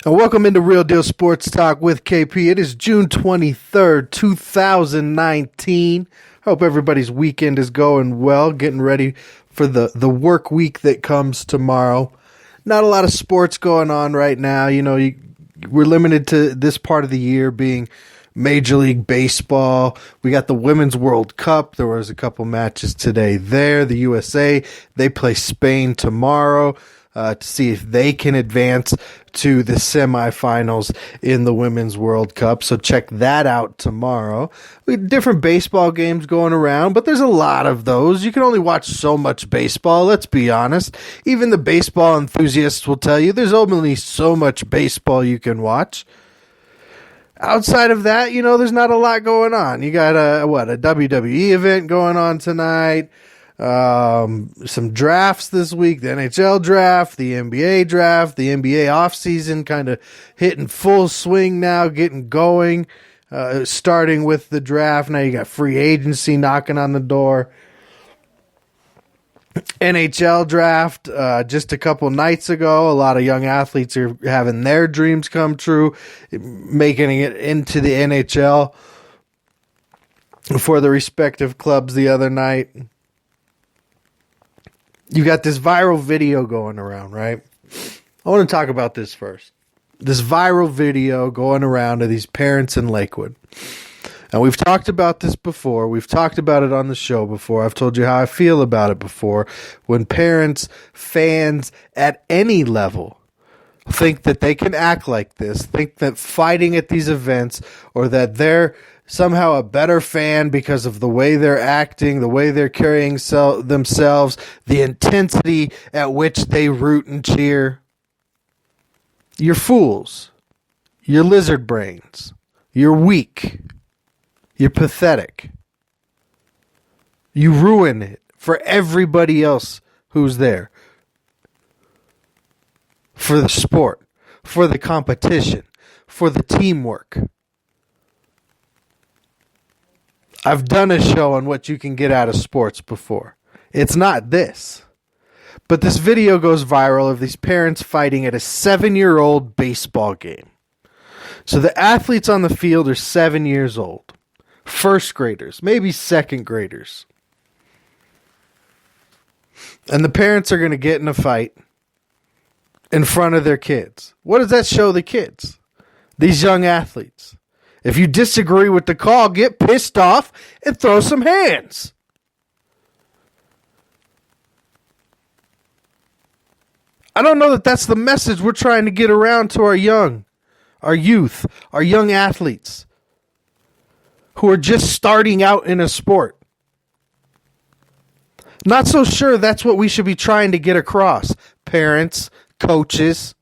And welcome into Real Deal Sports Talk with KP. It is June 23rd, 2019. Hope everybody's weekend is going well, getting ready for the work week that comes tomorrow. Not a lot of sports going on right now. We're limited to this part of the year being Major League Baseball. We got the Women's World Cup. There was a couple matches today there. The USA, they play Spain tomorrow to see if they can advance to the semifinals in the Women's World Cup. So check that out tomorrow. We have different baseball games going around, but there's a lot of those. You can only watch so much baseball, let's be honest. Even the baseball enthusiasts will tell you there's only so much baseball you can watch. Outside of that, there's not a lot going on. You got a WWE event going on tonight. Some drafts this week, the NHL draft, the NBA draft, the NBA offseason kind of hitting full swing now, getting going, starting with the draft. Now you got free agency knocking on the door. NHL draft just a couple nights ago. A lot of young athletes are having their dreams come true, making it into the NHL for the respective clubs the other night. You got this viral video going around, right? I want to talk about this first. This viral video going around to these parents in Lakewood. And we've talked about this before. We've talked about it on the show before. I've told you how I feel about it before. When parents, fans at any level think that they can act like this, think that fighting at these events, or that they're somehow a better fan because of the way they're acting, the way they're carrying themselves, the intensity at which they root and cheer. You're fools. You're lizard brains. You're weak. You're pathetic. You ruin it for everybody else who's there. For the sport, for the competition, for the teamwork. I've done a show on what you can get out of sports before. It's not this. But this video goes viral of these parents fighting at a 7-year-old baseball game. So the athletes on the field are 7 years old. First graders, maybe second graders. And the parents are going to get in a fight in front of their kids. What does that show the kids? These young athletes. If you disagree with the call, get pissed off and throw some hands. I don't know that that's the message we're trying to get around to our youth, our young athletes who are just starting out in a sport. Not so sure that's what we should be trying to get across. Parents, coaches.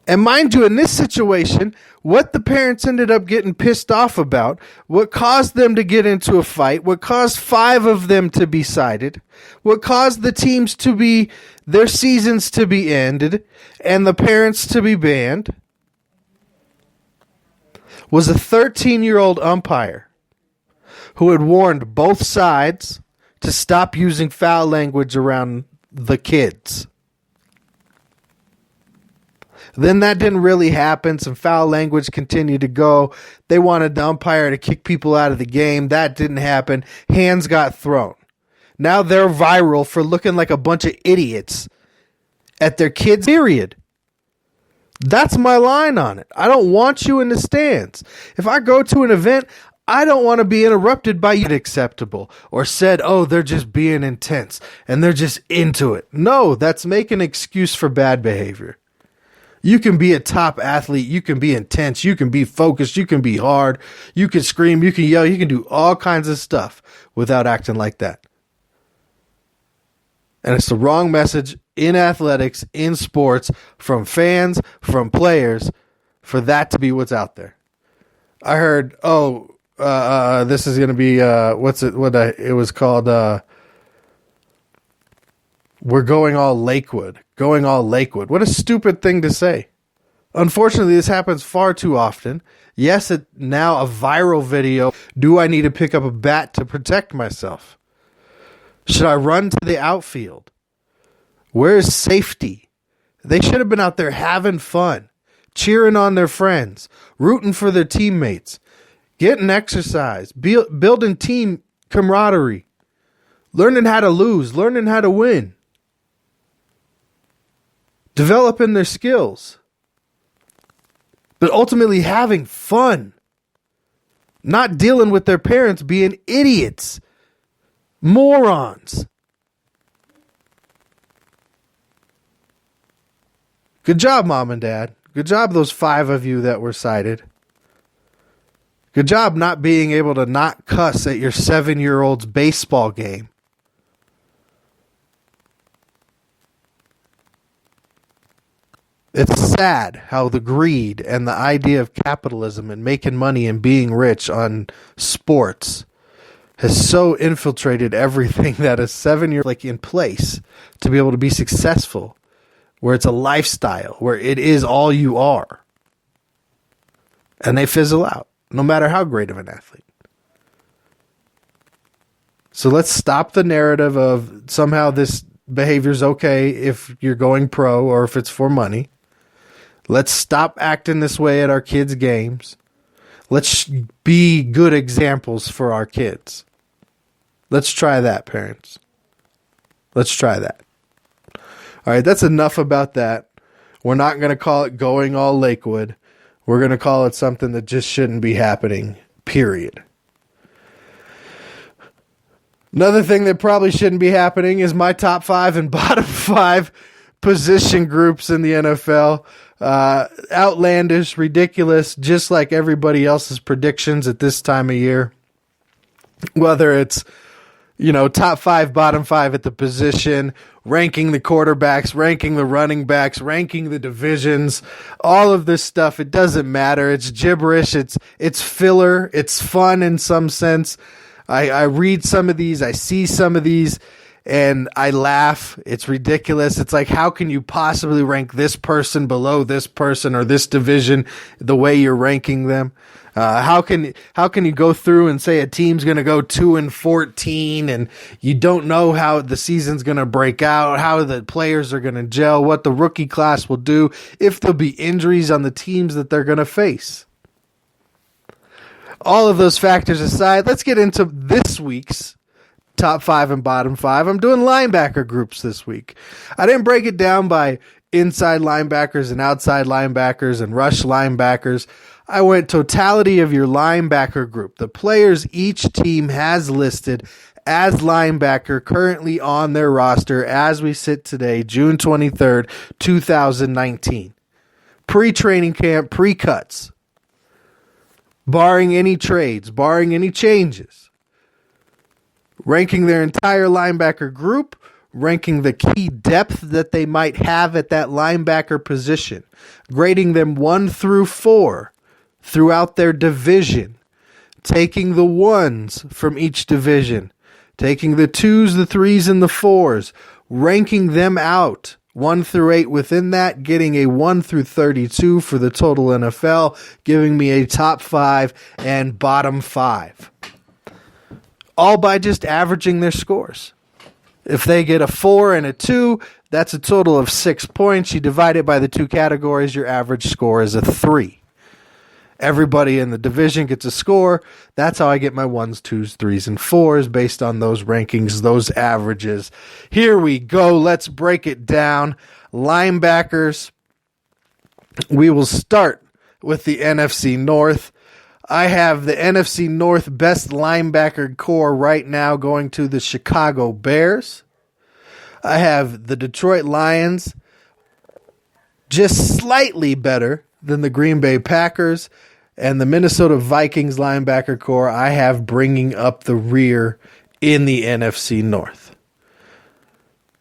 And mind you, in this situation, what the parents ended up getting pissed off about, what caused them to get into a fight, what caused 5 of them to be cited, what caused the teams to be, their seasons to be ended, and the parents to be banned, was a 13-year-old umpire who had warned both sides to stop using foul language around the kids. Then that didn't really happen. Some foul language continued to go. They wanted the umpire to kick people out of the game. That didn't happen. Hands got thrown. Now they're viral for looking like a bunch of idiots at their kids, period. That's my line on it. I don't want you in the stands. If I go to an event, I don't want to be interrupted by you acceptable or said, oh, they're just being intense and they're just into it. No, that's making an excuse for bad behavior. You can be a top athlete. You can be intense. You can be focused. You can be hard. You can scream. You can yell. You can do all kinds of stuff without acting like that. And it's the wrong message in athletics, in sports, from fans, from players, for that to be what's out there. I heard, this is going to be, it was called, we're going all Lakewood. Going all Lakewood. What a stupid thing to say. Unfortunately, this happens far too often. Yes, it's now a viral video. Do I need to pick up a bat to protect myself? Should I run to the outfield? Where is safety? They should have been out there having fun, cheering on their friends, rooting for their teammates, getting exercise, building team camaraderie, learning how to lose, learning how to win, developing their skills, but ultimately having fun, not dealing with their parents being idiots, morons. Good job, Mom and Dad. Good job, those 5 of you that were cited. Good job not being able to not cuss at your 7-year-old's baseball game. It's sad how the greed and the idea of capitalism and making money and being rich on sports has so infiltrated everything that a 7-year like in place to be able to be successful, where it's a lifestyle, where it is all you are. And they fizzle out, no matter how great of an athlete. So let's stop the narrative of somehow this behavior is okay if you're going pro or if it's for money. Let's stop acting this way at our kids' games. Let's be good examples for our kids. Let's try that, parents. Let's try that. All right, that's enough about that. We're not going to call it going all Lakewood. We're going to call it something that just shouldn't be happening, period. Another thing that probably shouldn't be happening is my top 5 and bottom 5 position groups in the NFL. Outlandish, ridiculous, just like everybody else's predictions at this time of year. Whether it's top 5, bottom 5 at the position, ranking the quarterbacks, ranking the running backs, ranking the divisions, all of this stuff, it doesn't matter. It's gibberish. It's filler. It's fun in some sense. I read some of these. I see some of these, and I laugh. It's ridiculous. It's like, how can you possibly rank this person below this person or this division the way you're ranking them? How can you go through and say a team's going to go 2-14 and you don't know how the season's going to break out, how the players are going to gel, what the rookie class will do, if there'll be injuries on the teams that they're going to face? All of those factors aside, let's get into this week's top 5 and bottom 5. I'm doing linebacker groups this week. I didn't break it down by inside linebackers and outside linebackers and rush linebackers. I went totality of your linebacker group. The players each team has listed as linebacker currently on their roster as we sit today, June 23rd, 2019. Pre-training camp, pre-cuts. Barring any trades, barring any changes. Ranking their entire linebacker group, ranking the key depth that they might have at that linebacker position, grading them 1 through 4 throughout their division, taking the 1s from each division, taking the 2s, the 3s, and the 4s, ranking them out 1 through 8 within that, getting a 1 through 32 for the total NFL, giving me a top 5 and bottom 5. All by just averaging their scores. If they get a 4 and a 2, that's a total of 6 points. You divide it by the 2 categories, your average score is a 3. Everybody in the division gets a score. That's how I get my 1s, 2s, 3s, and 4s based on those rankings, those averages. Here we go. Let's break it down. Linebackers. We will start with the NFC North. I have the NFC North best linebacker core right now going to the Chicago Bears. I have the Detroit Lions just slightly better than the Green Bay Packers, and the Minnesota Vikings linebacker core I have bringing up the rear in the NFC North.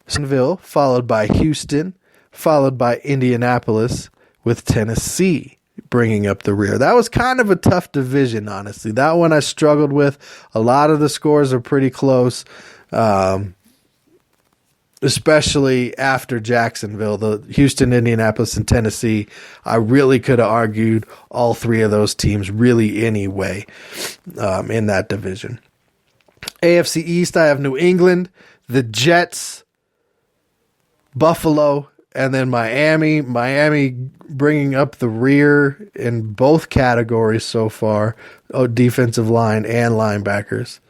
Jacksonville, followed by Houston, followed by Indianapolis, with Tennessee bringing up the rear. That was kind of a tough division, honestly. That one I struggled with. A lot of the scores are pretty close. Especially after Jacksonville, the Houston, Indianapolis, and Tennessee, I really could have argued all 3 of those teams really anyway in that division. AFC East, I have New England, the Jets, Buffalo, And then Miami bringing up the rear in both categories so far, defensive line and linebackers.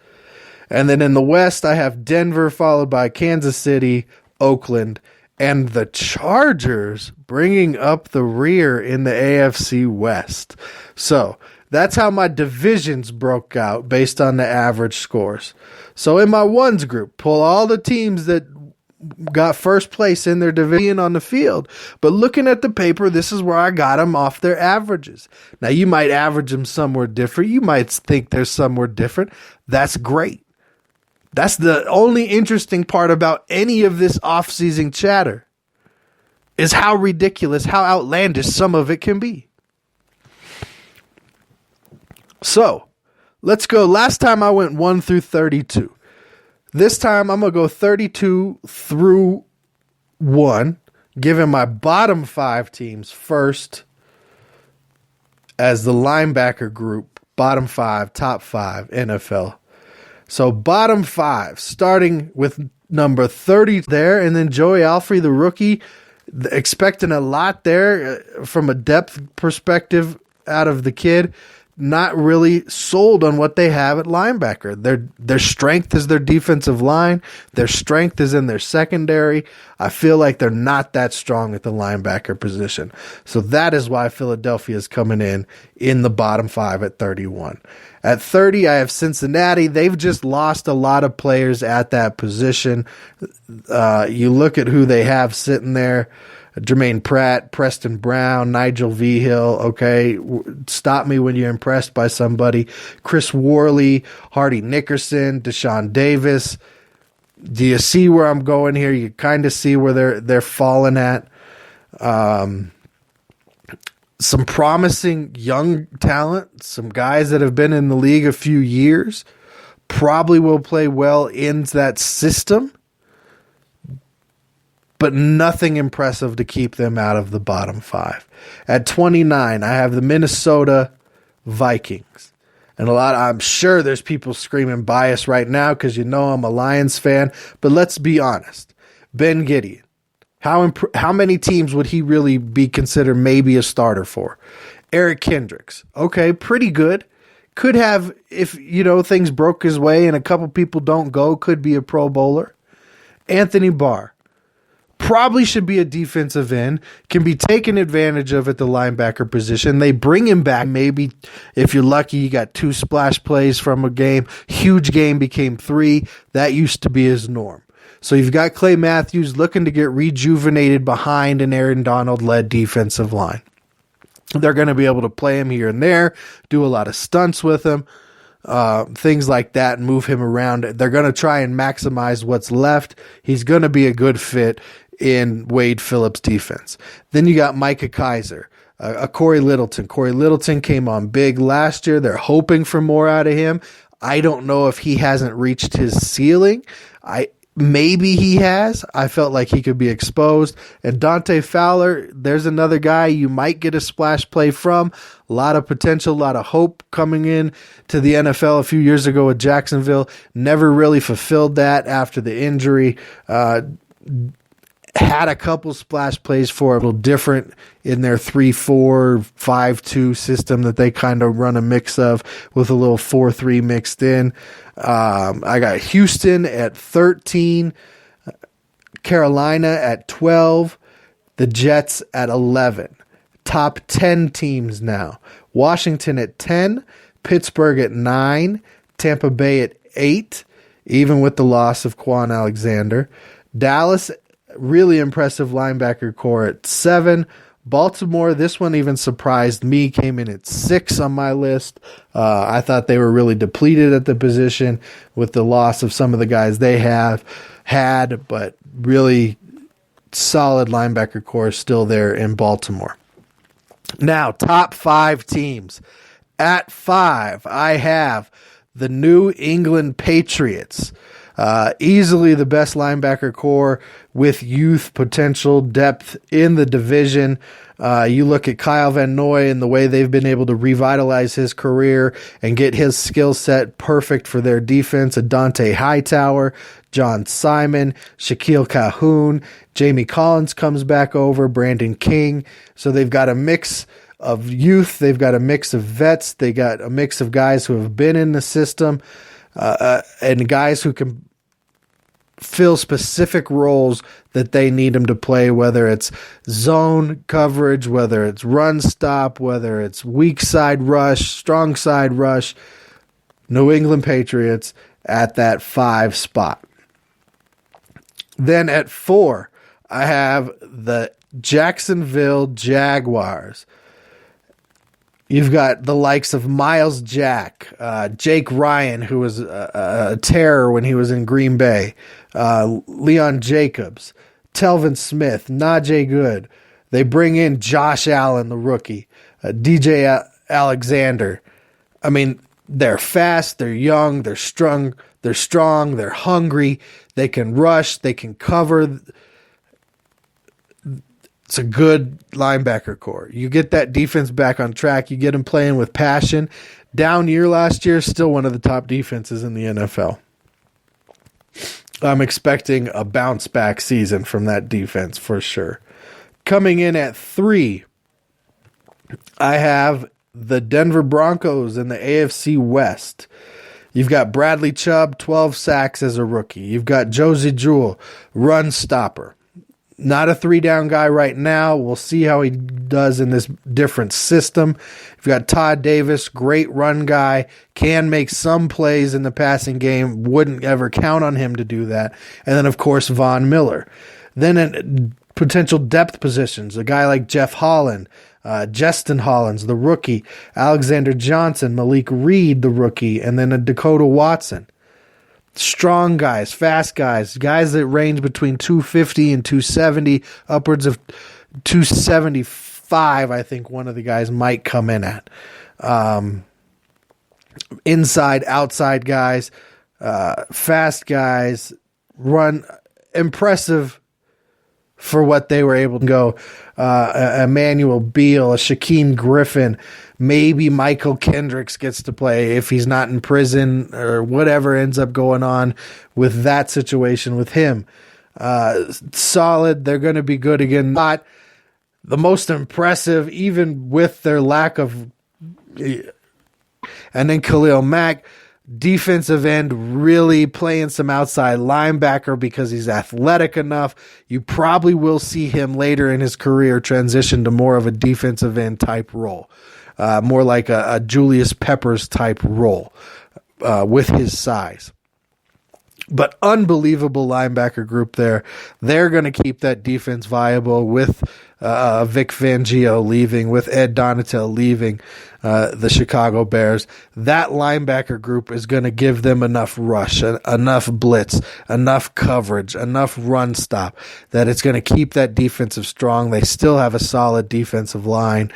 And then in the West, I have Denver followed by Kansas City, Oakland, and the Chargers bringing up the rear in the AFC West. So that's how my divisions broke out based on the average scores. So in my ones group, pull all the teams that got first place in their division on the field. But looking at the paper, this is where I got them off their averages. Now, you might average them somewhere different. You might think they're somewhere different. That's great. That's the only interesting part about any of this off-season chatter is how ridiculous, how outlandish some of it can be. So, let's go. Last time I went 1 through 32. This time I'm going to go 32 through 1, giving my bottom 5 teams first as the linebacker group, bottom 5, top 5, NFL. So bottom 5, starting with number 30 there, and then Joey Alfrey, the rookie, expecting a lot there from a depth perspective out of the kid. Not really sold on what they have at linebacker. Their strength is their defensive line. Their strength is in their secondary. I feel like they're not that strong at the linebacker position. So that is why Philadelphia is coming in the bottom 5 at 31. At 30, I have Cincinnati. They've just lost a lot of players at that position. You look at who they have sitting there. Jermaine Pratt, Preston Brown, Nigel Vigil. Okay, stop me when you're impressed by somebody. Chris Worley, Hardy Nickerson, Deshaun Davis. Do you see where I'm going here? You kind of see where they're falling at. Some promising young talent, some guys that have been in the league a few years, probably will play well in that system. But nothing impressive to keep them out of the bottom 5. At 29, I have the Minnesota Vikings. And I'm sure there's people screaming bias right now because you know I'm a Lions fan. But let's be honest. Ben Gideon, how many teams would he really be considered maybe a starter for? Eric Kendricks, okay, pretty good. Could have, if things broke his way and a couple people don't go, could be a Pro Bowler. Anthony Barr. Probably should be a defensive end, can be taken advantage of at the linebacker position. They bring him back. Maybe if you're lucky, you got 2 splash plays from a game. Huge game became 3. That used to be his norm. So you've got Clay Matthews looking to get rejuvenated behind an Aaron Donald-led defensive line. They're going to be able to play him here and there, do a lot of stunts with him. Things like that, and move him around. They're going to try and maximize what's left. He's going to be a good fit in Wade Phillips' defense. Then you got Micah Kaiser, Corey Littleton. Corey Littleton came on big last year. They're hoping for more out of him. I don't know if he hasn't reached his ceiling. Maybe he has. I felt like he could be exposed. And Dante Fowler, there's another guy you might get a splash play from. A lot of potential, a lot of hope coming in to the NFL a few years ago with Jacksonville. Never really fulfilled that after the injury. Had a couple splash plays for a little different in their 3-4, 5-2 system that they kind of run a mix of with a little 4-3 mixed in. I got Houston at 13, Carolina at 12, the Jets at 11. Top 10 teams now. Washington at 10, Pittsburgh at 9, Tampa Bay at 8, even with the loss of Quan Alexander. Dallas, really impressive linebacker core at 7. Baltimore, this one even surprised me, came in at 6 on my list. I thought they were really depleted at the position with the loss of some of the guys they had, but really solid linebacker core still there in Baltimore. Now, top 5 teams. At 5, I have the New England Patriots. Easily the best linebacker core with youth potential, depth in the division. You look at Kyle Van Noy and the way they've been able to revitalize his career and get his skill set perfect for their defense. Adante Hightower, John Simon, Shaquille Calhoun, Jamie Collins comes back over, Brandon King. So they've got a mix of youth. They've got a mix of vets. They got a mix of guys who have been in the system and guys who can fill specific roles that they need them to play, whether it's zone coverage, whether it's run stop, whether it's weak side rush, strong side rush. New England Patriots at that 5 spot. Then at 4, I have the Jacksonville Jaguars. You've got the likes of Miles Jack, Jake Ryan, who was a terror when he was in Green Bay, Leon Jacobs, Telvin Smith, Najee Good. They bring in Josh Allen, the rookie, DJ Alexander. I mean, they're fast, they're young, they're strong, they're hungry, they can rush, they can cover. It's a good linebacker core. You get that defense back on track. You get them playing with passion. Down year last year, still one of the top defenses in the NFL. I'm expecting a bounce back season from that defense for sure. Coming in at 3, I have the Denver Broncos in the AFC West. You've got Bradley Chubb, 12 sacks as a rookie. You've got Josie Jewell, run stopper. Not a 3-down guy right now. We'll see how he does in this different system. You've got Todd Davis, great run guy, can make some plays in the passing game. Wouldn't ever count on him to do that. And then, of course, Von Miller. Then in potential depth positions, a guy like Jeff Holland, Justin Hollins, the rookie, Alexander Johnson, Malik Reed, the rookie, and then a Dakota Watson. Strong guys, fast guys that range between 250 and 270, upwards of 275, I think one of the guys might come in at. Inside, outside guys, fast guys, run impressive for what they were able to go. Emmanuel Beal, a Shaquem Griffin, maybe Michael Kendricks gets to play if he's not in prison or whatever ends up going on with that situation with him. Solid. They're going to be good again. Not the most impressive, even with their lack of. And then Khalil Mack, defensive end, really playing some outside linebacker because he's athletic enough. You probably will see him later in his career transition to more of a defensive end type role. More like a Julius Peppers type role with his size. But unbelievable linebacker group there. They're going to keep that defense viable with Vic Fangio leaving, with Ed Donatel leaving the Chicago Bears. That linebacker group is going to give them enough rush, enough blitz, enough coverage, enough run stop that it's going to keep that defensive strong. They still have a solid defensive line.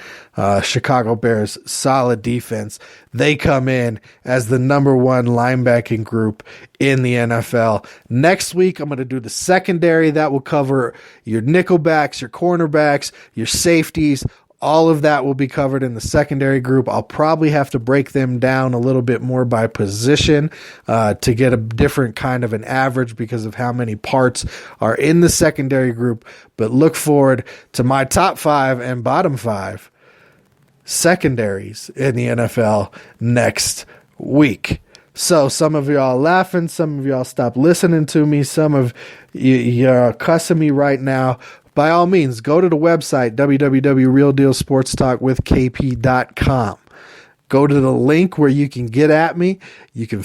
Chicago Bears, solid defense. They come in as the number 1 linebacking group in the NFL. Next week, I'm going to do the secondary. That will cover your nickelbacks, your cornerbacks, your safeties. All of that will be covered in the secondary group. I'll probably have to break them down a little bit more by position to get a different kind of an average because of how many parts are in the secondary group. But look forward to my top 5 and bottom 5 secondaries in the NFL next week. So some of y'all laughing, some of y'all stop listening to me, some of you're cussing me right now. By all means, go to the website, www.realdealsportstalkwithkp.com. Go to the link where you can get at me. You can,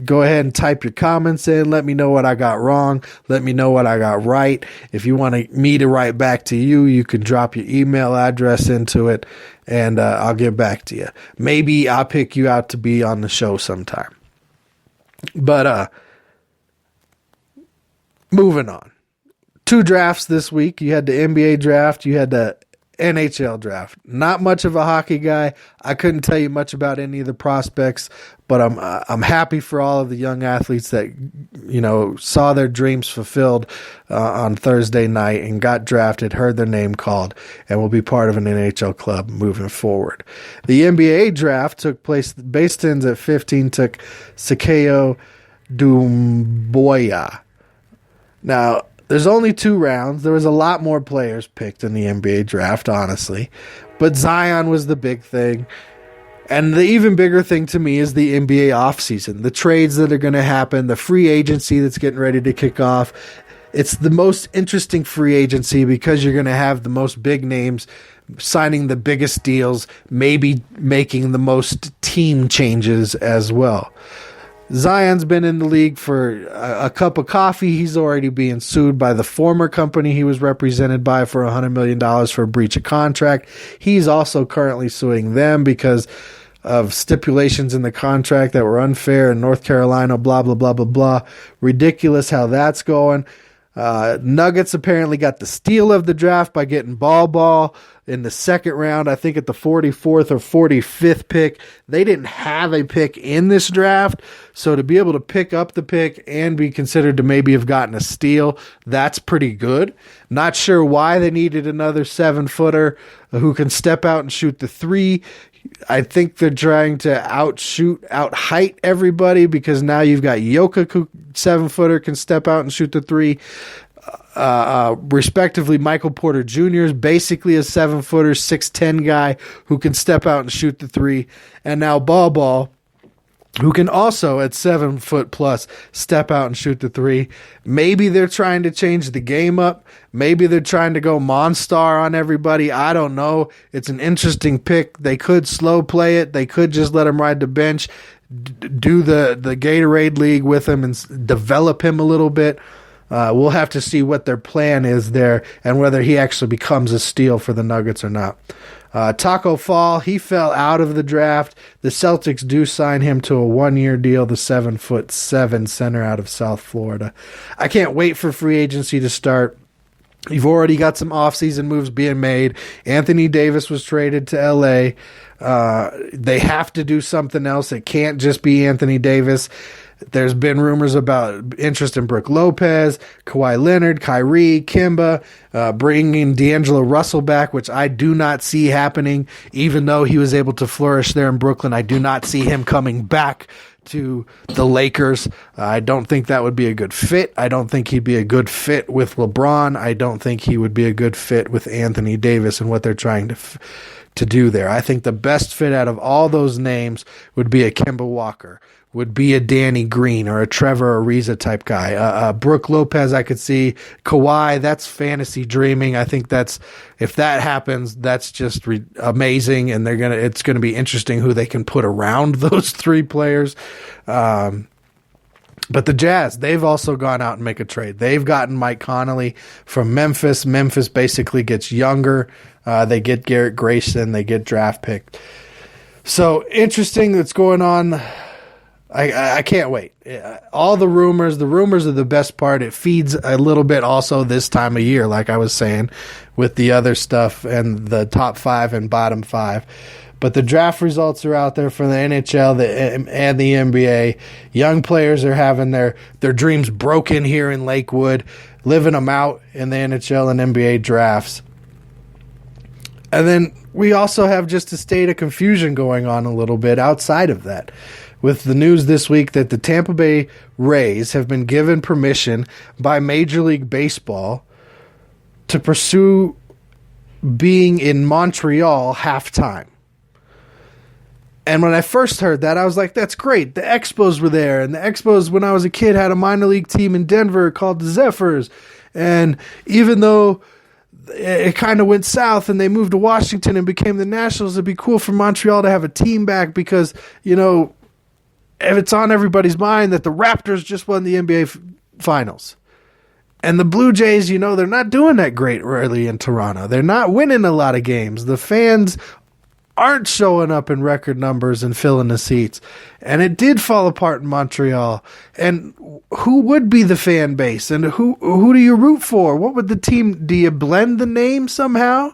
go ahead and type your comments in. Let me know what I got wrong. Let me know what I got right. If you want me to write back to you, you can drop your email address into it, and I'll get back to you. Maybe I'll pick you out to be on the show sometime. But moving on. 2 drafts this week. You had the NBA draft. You had the NHL draft. Not much of a hockey guy. I couldn't tell you much about any of the prospects, but I'm happy for all of the young athletes that saw their dreams fulfilled on Thursday night and got drafted, heard their name called, and will be part of an NHL club moving forward. The NBA draft took place. Bastons at 15 took Sakeo Doumbouya. Now, there's only 2 rounds. There was a lot more players picked in the NBA draft, honestly. But Zion was the big thing. And the even bigger thing to me is the NBA offseason. The trades that are going to happen, the free agency that's getting ready to kick off. It's the most interesting free agency because you're going to have the most big names signing the biggest deals, maybe making the most team changes as well. Zion's been in the league for a cup of coffee. He's already being sued by the former company he was represented by for $100 million for a breach of contract. He's also currently suing them because of stipulations in the contract that were unfair in North Carolina, blah, blah, blah, blah, blah. Ridiculous how that's going. Nuggets apparently got the steal of the draft by getting Ball in the second round, I think at the 44th or 45th pick. They didn't have a pick in this draft, so to be able to pick up the pick and be considered to maybe have gotten a steal, that's pretty good. Not sure why they needed another 7-footer who can step out and shoot the 3. I think they're trying to out height everybody because now you've got Jokic, who 7-footer can step out and shoot the 3. Respectively, Michael Porter Jr. is basically a 7-footer, 6'10" guy who can step out and shoot the 3. And now Ball, who can also at 7 foot plus step out and shoot the 3. Maybe they're trying to change the game up. Maybe they're trying to go Monstar on everybody. I don't know. It's an interesting pick. They could slow play it. They could just let him ride the bench, do the Gatorade League with him and develop him a little bit. We'll have to see what their plan is there and whether he actually becomes a steal for the Nuggets or not. Taco Fall, he fell out of the draft. The Celtics do sign him to a 1-year deal, the 7'7" center out of South Florida. I can't wait for free agency to start. You've already got some offseason moves being made. Anthony Davis was traded to L.A. They have to do something else. It can't just be Anthony Davis. There's been rumors about interest in Brook Lopez, Kawhi Leonard, Kyrie, Kemba, bringing D'Angelo Russell back, which I do not see happening. Even though he was able to flourish there in Brooklyn, I do not see him coming back to the Lakers. I don't think that would be a good fit. I don't think he'd be a good fit with LeBron. I don't think he would be a good fit with Anthony Davis and what they're trying to do there. I think the best fit out of all those names would be a Kemba Walker, would be a Danny Green or a Trevor Ariza type guy. Brook Lopez, I could see. Kawhi, that's fantasy dreaming. I think if that happens, that's just amazing, and it's gonna be interesting who they can put around those 3 players. But the Jazz, they've also gone out and make a trade. They've gotten Mike Conley from Memphis. Memphis basically gets younger. They get Garrett Grayson. They get draft picked. So interesting that's going on. I can't wait. All the rumors are the best part. It feeds a little bit also this time of year, like I was saying, with the other stuff and the top 5 and bottom 5. But the draft results are out there for the NHL and the NBA. Young players are having their dreams broken here in Lakewood, living them out in the NHL and NBA drafts. And then we also have just a state of confusion going on a little bit outside of that, with the news this week that the Tampa Bay Rays have been given permission by Major League Baseball to pursue being in Montreal halftime. And when I first heard that, I was like, that's great. The Expos were there. And the Expos, when I was a kid, had a minor league team in Denver called the Zephyrs. And even though it kind of went south and they moved to Washington and became the Nationals, it'd be cool for Montreal to have a team back because, if it's on everybody's mind that the Raptors just won the NBA Finals. And the Blue Jays, they're not doing that great early in Toronto. They're not winning a lot of games. The fans aren't showing up in record numbers and filling the seats. And it did fall apart in Montreal. And who would be the fan base? And who do you root for? What would the team? Do you blend the name somehow?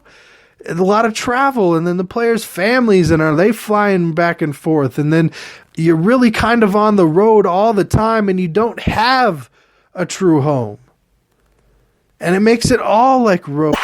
a lot of travel, and then the players' families, and are they flying back and forth? And then you're really kind of on the road all the time, and you don't have a true home. And it makes it all like road.